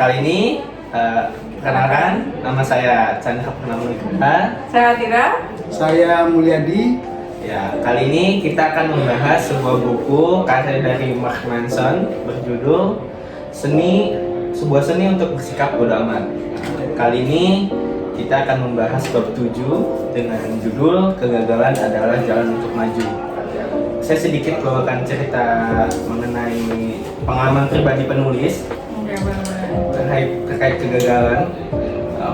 kali ini perkenalkan, nama saya Chandra Purnamulika. Saya Atira. Saya Mulyadi. Ya, kali ini kita akan membahas sebuah buku karya dari Mark Manson berjudul Sebuah Seni untuk Bersikap Bodo Amat. Kali ini kita akan membahas bab 7 dengan judul Kegagalan Adalah Jalan Untuk Maju. Saya sedikit bawakan cerita mengenai pengalaman pribadi penulis terkait kegagalan.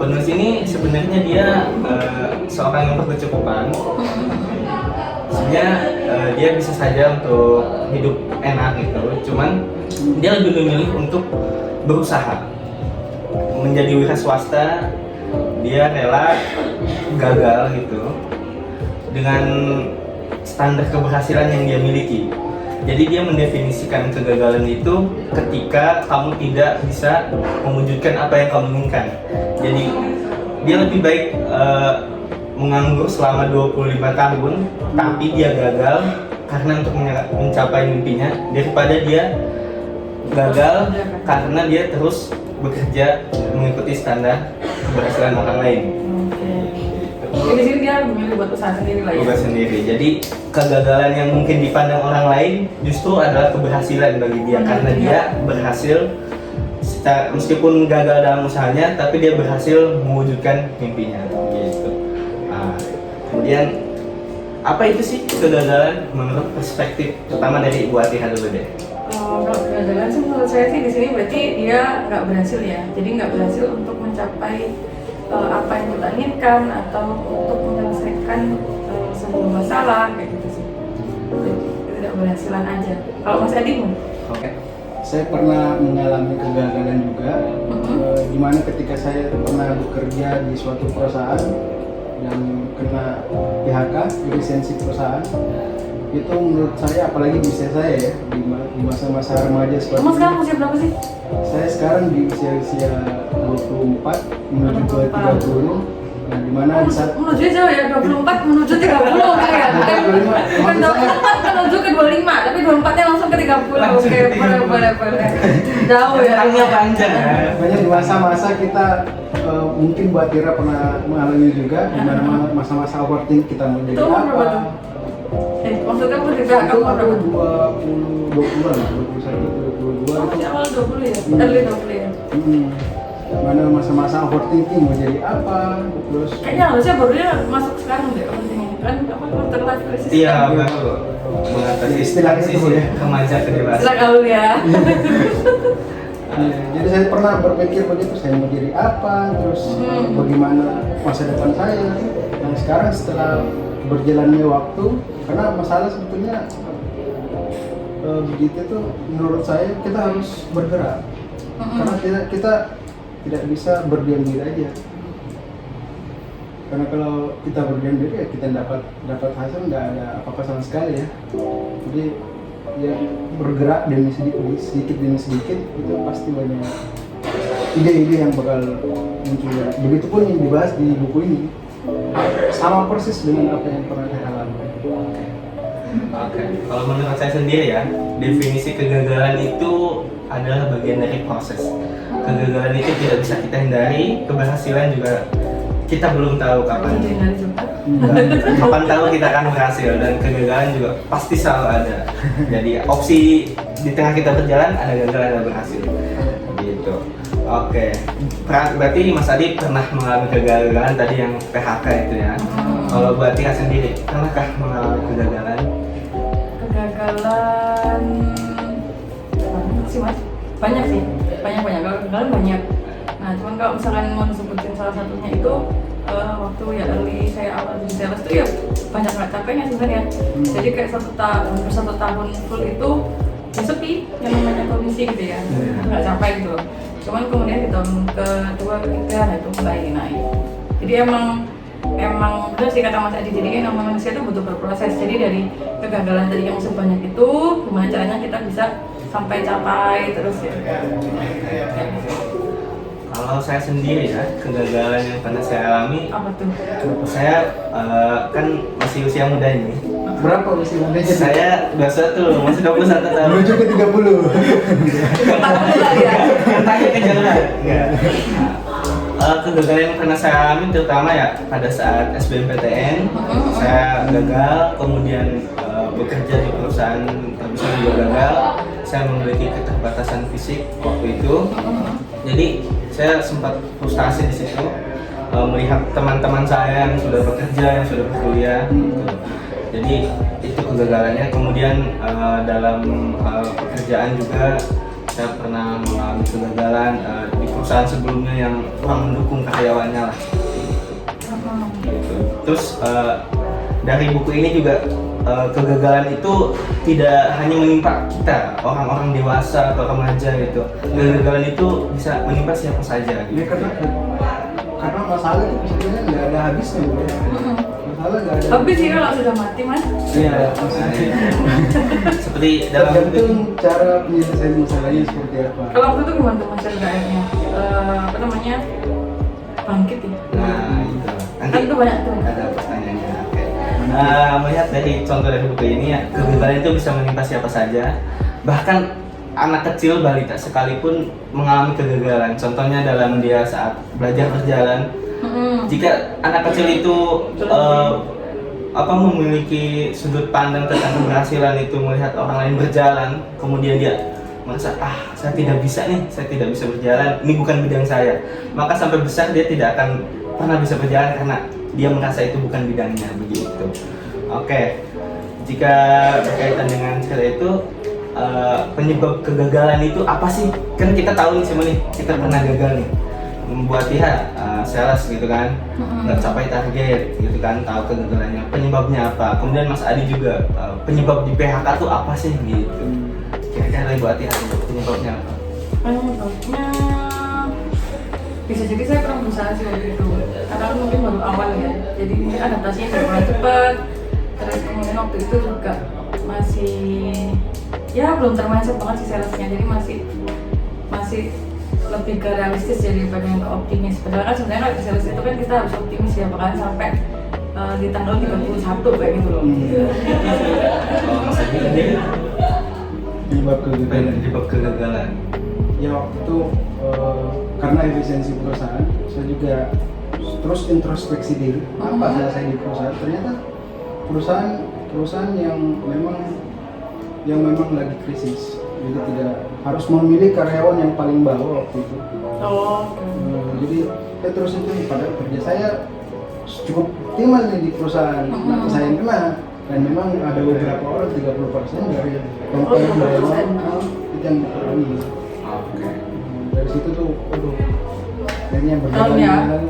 Penulis ini sebenarnya dia seorang yang berkecukupan. Sebenarnya dia bisa saja untuk hidup enak gitu, cuman dia lebih memilih untuk berusaha menjadi wira swasta. Dia rela gagal gitu dengan standar keberhasilan yang dia miliki. Jadi dia mendefinisikan kegagalan itu ketika kamu tidak bisa mewujudkan apa yang kamu inginkan. Jadi dia lebih baik menganggur selama 25 tahun tapi dia gagal karena untuk mencapai mimpinya, daripada dia gagal karena dia terus bekerja mengikuti standar keberhasilan orang lain. Jadi di sini dia memilih buat usaha sendiri lah ya. Usaha sendiri. Jadi kegagalan yang mungkin dipandang orang lain justru adalah keberhasilan bagi dia karena dia berhasil meskipun gagal dalam usahanya, tapi dia berhasil mewujudkan mimpinya gitu. Kemudian apa itu sih kegagalan menurut perspektif pertama dari Ibu Atira dulu deh? Kalau kegagalan sih menurut saya sih di sini berarti dia nggak berhasil ya. Jadi nggak berhasil untuk mencapai apa yang kita inginkan atau untuk menyelesaikan sebuah masalah kayak gitu sih. Jadi tidak berhasilan aja. Kalau Mas Adi mau? Oke. Saya pernah mengalami kegagalan juga, dimana ketika saya pernah bekerja di suatu perusahaan dan kena PHK, lisensi perusahaan, itu menurut saya, apalagi di usia saya ya, di masa-masa remaja seperti Kamu ini. sekarang usia berapa sih? Saya sekarang di usia 24 menuju ke 30. Nah, dimana saat Menuju jauh ya, 24 menuju 30 kayak bukan 24 menuju ke 25, tapi 24 nya langsung ke 30. Oke, boleh jauh ya. Tangnya panjang. banyak di masa-masa kita mungkin Bu Atira pernah mengalami juga, di mana masa-masa overthink kita mau jadi Itu umur berapa tuh? apa. Maksudnya aku juga Itu kamu aku berapa? 20-an, 21, 22 Oh, itu. masih awal 20 ya? Early 20 ya? Mana masa-masa overthinking mau jadi apa, terus Kayaknya harusnya baru dia masuk sekarang deh overthinking. Kan apa quarter life crisis? Iya, kan? baru mengatasi Istilahnya itu transisi ya. remaja ke dewasa. Setelah gaul ya. jadi saya pernah berpikir begitu, saya mau jadi apa, terus bagaimana masa depan saya. Dan sekarang setelah berjalannya waktu, karena masalah sebetulnya begitu tuh, menurut saya kita harus bergerak, karena kita tidak bisa berdiam diri aja. Karena kalau kita berdiam diri ya kita dapat hasil nggak ada apa-apa sama sekali ya. Jadi ya bergerak sedikit demi sedikit itu pasti banyak ide-ide yang bakal muncul. Begitupun yang dibahas di buku ini sama persis dengan apa yang pernah saya alami. Oke, kalau menurut saya sendiri ya, definisi kegagalan itu adalah bagian dari proses. Kegagalan itu tidak bisa kita hindari, keberhasilan juga kita belum tahu kapan. Kapan tahu kita akan berhasil, dan kegagalan juga pasti selalu ada. Jadi opsi di tengah kita berjalan ada gagal ada berhasil. Gitu. Oke. Berarti Mas Adi pernah mengalami kegagalan tadi yang PHK itu ya. Kalau Bu Atira sendiri, pernahkah mengalami kegagalan? Kegagalan sih Mas, banyak sih, banyak kalau kegagalan banyak. Nah cuman kalau misalkan mau sebutin salah satunya itu waktu ya early saya awal jadi sales itu ya banyak nggak capeknya sebenarnya. Jadi kayak hampir satu tahun full itu ya sepi, yang namanya komisi gitu ya, nggak capek gitu. Cuman kemudian di tahun kedua ketiga nah itu mulai naik. Jadi emang benar sih kata Mas Adi, jadi kan namanya manusia itu butuh berproses. Jadi dari kegagalan tadi yang sebanyak itu, gimana caranya kita bisa sampai capai terus ya. Kalau saya sendiri ya, kegagalan yang pernah saya alami, Apa tuh? saya kan masih usia muda ini. Berapa usia mudanya? Saya 21, masih 21 tahun. Menuju ke 30. 40 lah ya. Tanya ke jalan. Enggak. Kegagalan yang pernah saya alami terutama ya pada saat SBMPTN saya gagal, kemudian bekerja di perusahaan terbesar juga gagal. Saya memiliki keterbatasan fisik waktu itu, jadi saya sempat frustasi di situ melihat teman-teman saya yang sudah bekerja, yang sudah berkuliah. Gitu. Jadi itu kegagalannya. Kemudian dalam pekerjaan juga saya pernah mengalami kegagalan di perusahaan sebelumnya yang kurang mendukung karyawannya lah. Gitu. Terus dari buku ini juga kegagalan itu tidak hanya menimpa kita, orang-orang dewasa atau remaja gitu. Kegagalan itu bisa menimpa siapa saja. Gitu. Ya, karena masalah itu sebenarnya nggak ada habisnya, bro. Masalah nggak ada. Habis sih kalau sudah mati mas. Iya. Seperti dalam Tergantung cara penyelesaian masalahnya seperti apa. Kalau waktu itu gimana tuh mas LDR-nya? Apa namanya? Bangkit ya? Nah, itu. Kan itu banyak tuh. Ada pertanyaannya. Oke. Melihat dari contoh dari buku ini ya, kegagalan itu bisa menimpa siapa saja. Bahkan anak kecil, balita sekalipun mengalami kegagalan. Contohnya dalam dia saat belajar berjalan. Jika anak kecil itu memiliki sudut pandang tentang keberhasilan itu melihat orang lain berjalan, kemudian dia merasa saya tidak bisa nih, saya tidak bisa berjalan, ini bukan bidang saya, maka sampai besar dia tidak akan pernah bisa berjalan karena dia merasa itu bukan bidangnya, begitu. Oke, jika berkaitan dengan cerita itu, penyebab kegagalan itu apa sih? Kan kita tahu nih semua nih, kita pernah gagal nih membuat sales gitu kan, nggak capai target gitu kan, tahu kegagalannya, penyebabnya apa. Kemudian Mas Adi juga penyebab di PHK itu apa sih gitu, kira-kira Ibu Ati penyebabnya apa? Penyebabnya bisa jadi saya kurang berusaha sih waktu itu, karena mungkin baru awal ya, jadi mungkin adaptasinya kurang cepat. Terus kemudian waktu itu juga masih ya belum termasuk banget sih salesnya, jadi masih lebih ke realistis daripada yang ke optimis. Padahal kan sebenarnya kalau di sales itu kan kita harus optimis ya, bahkan sampai di tanggal 31 kayak gitu loh. Kalau Mas Adi sendiri penyebab kegagalan. Ya waktu itu karena efisiensi perusahaan, saya juga terus introspeksi diri. Apa salah saya di perusahaan? Ternyata perusahaan yang memang lagi krisis. Jadi tidak harus memilih karyawan yang paling bawah waktu itu. Jadi saya terus itu pada kerja saya cukup optimal nih di perusahaan. Nah, saya yang kena, dan memang ada beberapa orang 30% dari komponen bawah itu yang dipenuhi. Oke. Dari situ tuh, akhirnya berjalan.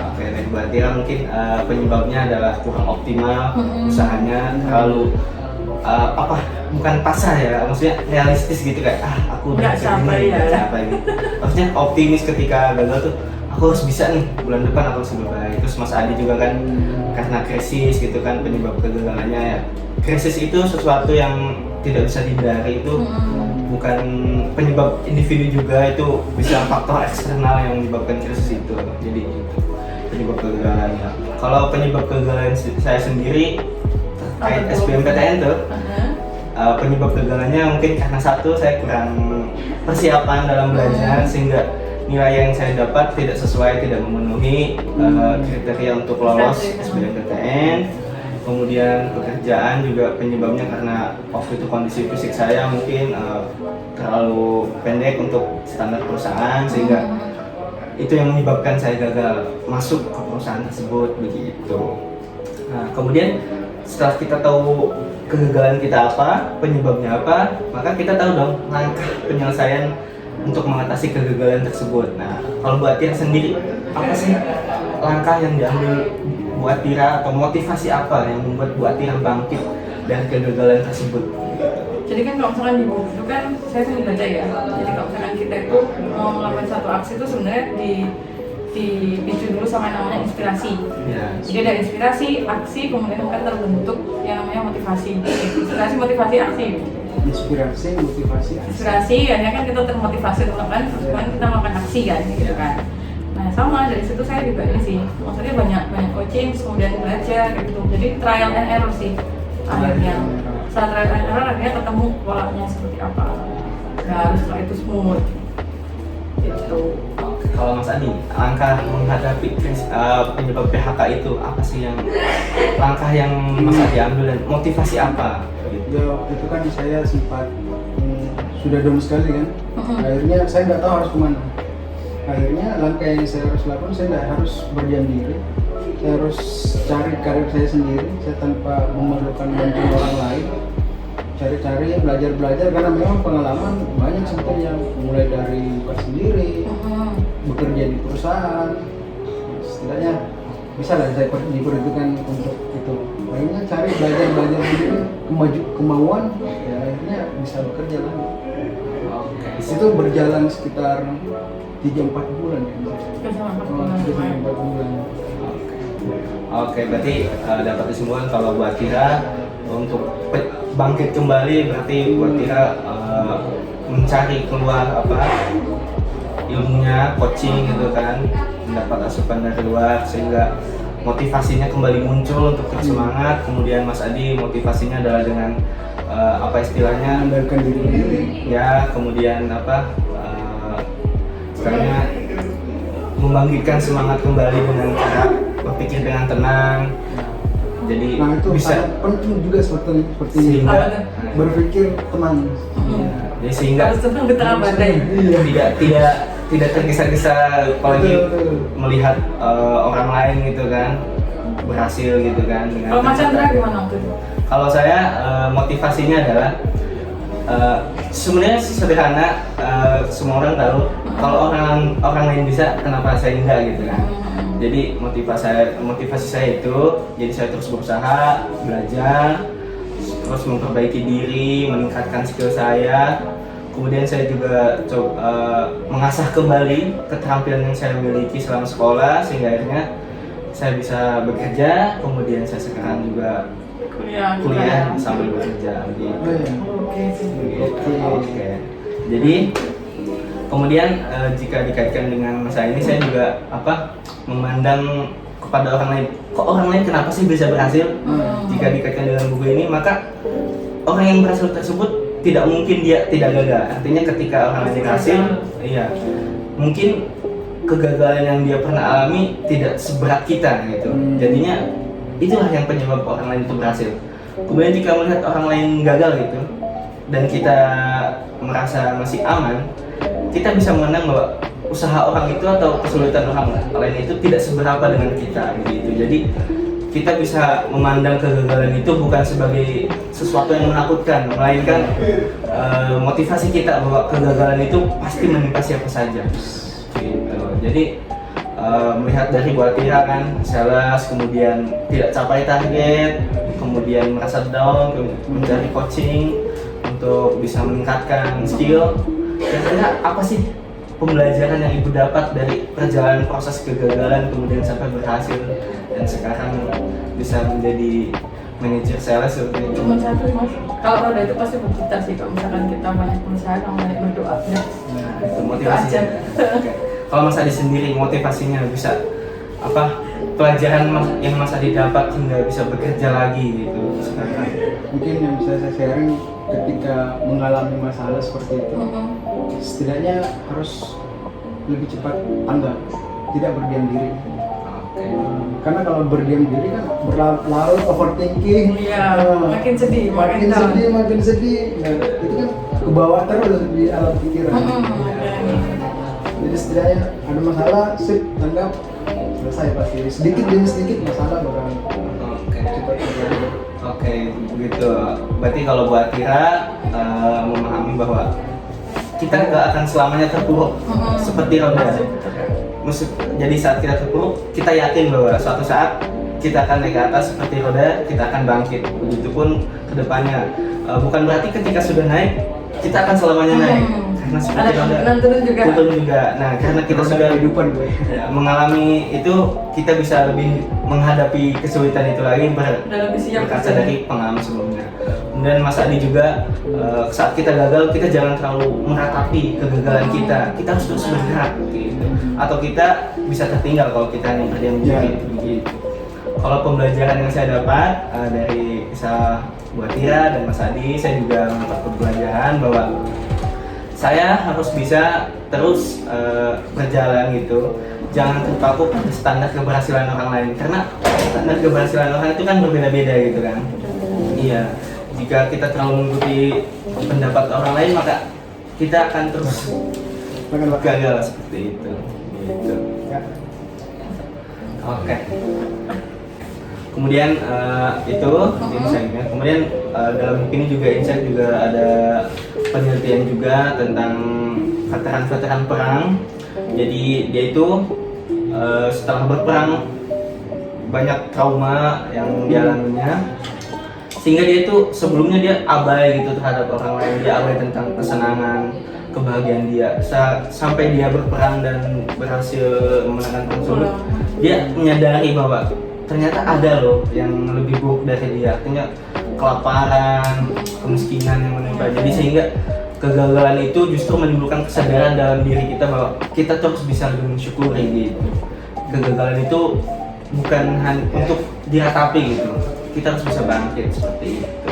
Oke, berarti mungkin penyebabnya adalah kurang optimal usahanya, terlalu bukan pasrah ya, maksudnya realistis gitu kayak aku udah capai gitu. Maksudnya optimis ketika gagal tuh aku harus bisa nih, bulan depan aku harus lebih baik. Terus Mas Adi juga kan karena krisis gitu kan, penyebab kegagalannya ya. Krisis itu sesuatu yang tidak bisa dihindari, itu bukan penyebab individu juga, itu bisa faktor eksternal yang menyebabkan krisis itu. Jadi itu penyebab kegagalannya. Kalau penyebab kegagalan saya sendiri terkait SBMPTN tuh, penyebab kegagalannya mungkin karena satu, saya kurang persiapan dalam belajar sehingga nilai yang saya dapat tidak sesuai, tidak memenuhi kriteria untuk lolos SBMPTN. Kemudian pekerjaan juga penyebabnya karena waktu itu kondisi fisik saya mungkin terlalu pendek untuk standar perusahaan, sehingga itu yang menyebabkan saya gagal masuk ke perusahaan tersebut, begitu. Nah, kemudian setelah kita tahu kegagalan kita apa, penyebabnya apa, maka kita tahu dong langkah penyelesaian untuk mengatasi kegagalan tersebut. Nah, kalau Bu Atira sendiri, apa sih langkah yang diambil Bu Atira atau motivasi apa yang membuat Bu Atira bangkit dari kegagalan tersebut? Jadi kan kalau misalkan di buku itu kan saya sering baca ya, jadi kalau misalkan kita itu mau melakukan satu aksi itu sebenarnya dipicu dulu sama yang namanya inspirasi. Jadi ada inspirasi, aksi, kemudian akan terbentuk yang namanya motivasi. Inspirasi, motivasi, aksi. Inspirasi, akhirnya kan kita termotivasi dulu kan, terus kemudian kita melakukan aksi kan, gitu kan. Nah sama, dari situ saya juga ini sih, maksudnya banyak coaching, kemudian belajar gitu. Jadi trial and error sih akhirnya. Setelah trial and error akhirnya ketemu polanya seperti apa. lancar, setelah itu smooth gitu. Kalau Mas Adi, langkah menghadapi penyebab PHK itu apa sih yang langkah yang Mas Adi ambil dan motivasi apa? Gitu. Ya waktu itu kan saya sempat sudah down sekali kan. Akhirnya saya nggak tahu harus kemana. Akhirnya langkah yang saya harus lakukan, saya nggak harus berdiam diri. Saya harus cari karir saya sendiri, saya tanpa memerlukan bantuan orang lain. Cari-cari, belajar-belajar, karena memang pengalaman banyak sebetulnya, mulai dari buka sendiri, bekerja di perusahaan, setidaknya bisa lah saya diperhitungkan untuk itu. Akhirnya cari belajar sendiri, kemauan, ya akhirnya bisa bekerja lagi. Di situ berjalan sekitar 3-4 bulan ya. 3-4 bulan. Oke, berarti dapat kesimpulan kalau buat Tira untuk bangkit kembali berarti buat Tira mencari keluar ilmunya, coaching gitu kan, mendapat asupan dari luar sehingga motivasinya kembali muncul untuk terus semangat. Kemudian Mas Adi motivasinya adalah dengan istilahnya mengandalkan diri sendiri. Ya, kemudian sekarangnya membangkitkan semangat kembali dengan cara berpikir dengan tenang. Jadi Nah itu bisa sangat penting juga seperti sehingga berpikir tenang. jadi sehingga Harus tenang di tengah badai. tidak tergesa-gesa apalagi Betul. melihat orang lain gitu kan berhasil gitu kan dengan Kalau Mas Chandra gimana waktu itu? Kalau saya motivasinya adalah sebenarnya sederhana, semua orang tahu kalau orang lain bisa kenapa saya enggak gitu kan. Jadi motivasi saya itu, jadi saya terus berusaha belajar, terus memperbaiki diri, meningkatkan skill saya. Kemudian saya juga mengasah kembali keterampilan yang saya miliki selama sekolah sehingga akhirnya saya bisa bekerja. Kemudian saya sekarang juga kuliah sambil bekerja gitu. Oke sih. Oke. Jadi kemudian jika dikaitkan dengan masa ini saya juga memandang kepada orang lain. Kok orang lain kenapa sih bisa berhasil? Jika dikaitkan dengan buku ini, maka orang yang berhasil tersebut tidak mungkin dia tidak gagal. Artinya ketika orang lain berhasil, iya, mungkin kegagalan yang dia pernah alami tidak seberat kita gitu. Jadinya itulah yang penyebab orang lain itu berhasil. Kemudian jika melihat orang lain gagal gitu dan kita merasa masih aman, kita bisa memandang bahwa usaha orang itu atau kesulitan orang lain itu tidak seberapa dengan kita gitu. Jadi kita bisa memandang kegagalan itu bukan sebagai sesuatu yang menakutkan, melainkan motivasi kita bahwa kegagalan itu pasti menimpa siapa saja gitu. Jadi melihat dari buat Tira kan sales, kemudian tidak capai target, kemudian merasa down, mencari coaching untuk bisa meningkatkan skill. Kira-kira apa sih pembelajaran yang ibu dapat dari perjalanan proses kegagalan kemudian sampai berhasil dan sekarang bisa menjadi manajer sales seperti itu? Cuma satu Mas, kalau roda itu pasti bercita sih. Kalau misalkan kita banyak berusaha, kalau banyak berdoa, ya. Itu motivasinya. Oke. Kalau Mas Adi sendiri motivasinya bisa pelajaran yang Mas Adi dapat hingga bisa bekerja lagi gitu sekarang? Mungkin yang bisa saya sharing ketika mengalami masalah seperti itu, setidaknya harus lebih cepat tanggap, tidak berdiam diri. Karena kalau berdiam diri kan berlarut overthinking, Iya, makin sedih, makin down. makin sedih. Nah, itu kan ke bawah terus di alam pikiran. Jadi setidaknya ada masalah, sip, tanggap, selesai pasti. Sedikit demi sedikit masalah bakal cepat terjadi. Oke, begitu. Berarti kalau buat Tira memahami bahwa kita nggak akan selamanya terpuruk seperti roda. Jadi saat kita terpuruk, kita yakin bahwa suatu saat kita akan naik ke atas seperti roda, kita akan bangkit. Begitupun kedepannya. Bukan berarti ketika sudah naik, kita akan selamanya naik. Karena seperti roda, turun juga. Nah, karena kita sudah kehidupan gue. Iya. itu, kita bisa lebih menghadapi kesulitan itu lagi berkaca dari pengalaman sebelumnya. Kemudian Mas Adi juga saat kita gagal, kita jangan terlalu meratapi kegagalan kita harus terus bergerak gitu. Atau kita bisa tertinggal kalau kita hanya berdiam diri gitu. Kalau pembelajaran yang saya dapat dari kisah buat Tira dan Mas Adi, saya juga mendapat pembelajaran bahwa saya harus bisa terus berjalan gitu, jangan terpaku pada standar keberhasilan orang lain, karena standar keberhasilan orang itu kan berbeda-beda gitu kan. Iya, jika kita terlalu mengikuti pendapat orang lain maka kita akan terus gagal seperti itu. Gitu. Ya. Oke. Kemudian itu insight-nya. Kemudian dalam buku ini juga insight juga ada penelitian juga tentang veteran-veteran perang. Jadi dia itu setelah berperang banyak trauma yang dialaminya, sehingga dia itu sebelumnya dia abai gitu terhadap orang lain, dia abai tentang kesenangan, kebahagiaan dia. Sampai dia berperang dan berhasil memenangkan perang tersebut, dia menyadari bahwa ternyata ada loh yang lebih buruk dari dia, artinya kelaparan, kemiskinan yang menimpa. Jadi sehingga kegagalan itu justru menimbulkan kesadaran dalam diri kita bahwa kita terus bisa lebih mensyukuri gitu. Kegagalan itu bukan hanya untuk diratapi gitu, kita harus bisa bangkit seperti itu.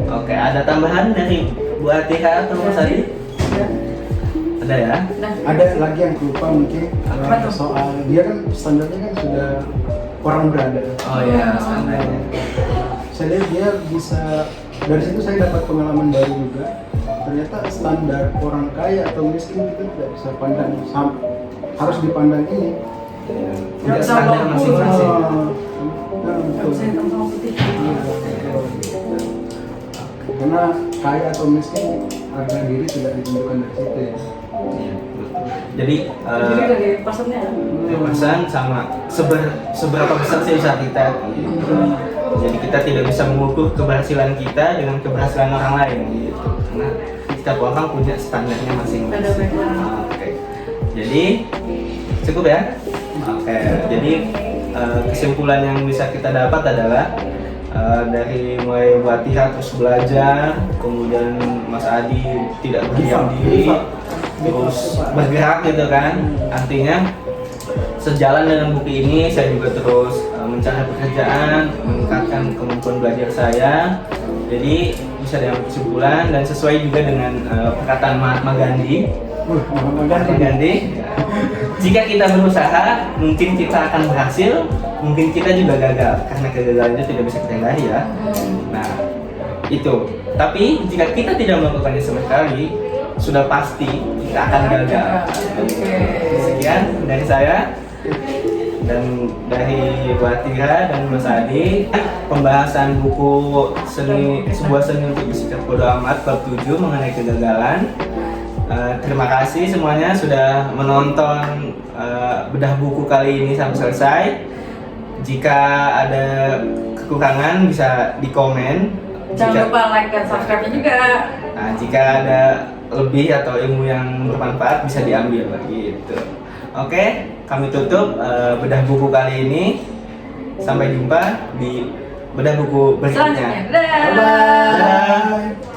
Oke, ada tambahan dari Bu Atira atau Mas Adi? Ada ya? Ada lagi yang lupa mungkin soal dia kan standarnya kan sudah orang berada. Oh iya, standarnya. Saya lihat dia bisa, dari situ saya dapat pengalaman baru juga. Ternyata standar orang kaya atau miskin itu tidak bisa pandang harus dipandang ini. Tidak standar masing-masing. Karena kaya atau miskin harga diri tidak ditentukan dari situ ya. Iya, betul. Jadi dari pesannya. pesan sama seberapa besar sih usaha kita gitu. Jadi kita tidak bisa mengukur keberhasilan kita dengan keberhasilan orang lain gitu, karena setiap orang punya standarnya masing-masing. Oke. Jadi cukup ya. Oke. Jadi kesimpulan yang bisa kita dapat adalah dari mulai Bu Atira terus belajar, kemudian Mas Adi tidak berdiam diri, terus bergerak gitu kan. Artinya sejalan dengan buku ini saya juga terus mencari pekerjaan, meningkatkan kemampuan belajar saya. Jadi bisa diambil kesimpulan dan sesuai juga dengan perkataan Mahatma Gandhi. Mahatma Gandhi, jika kita berusaha, mungkin kita akan berhasil, mungkin kita juga gagal, karena kegagalan itu tidak bisa kita hindari ya. Nah, itu. Tapi jika kita tidak melakukannya sama sekali, sudah pasti kita akan gagal. Sekian dari saya dan dari Bu Atira dan Mas Adi, pembahasan buku sebuah seni untuk bersikap bodo amat bab 7 mengenai kegagalan. Terima kasih semuanya sudah menonton bedah buku kali ini sampai selesai. Jika ada kekurangan bisa di komen. Jangan lupa like dan subscribe juga. Nah, jika ada lebih atau ilmu yang bermanfaat bisa diambil gitu. Oke, kami tutup bedah buku kali ini. Sampai jumpa di bedah buku berikutnya. Selanjutnya. Dadah. Dadah.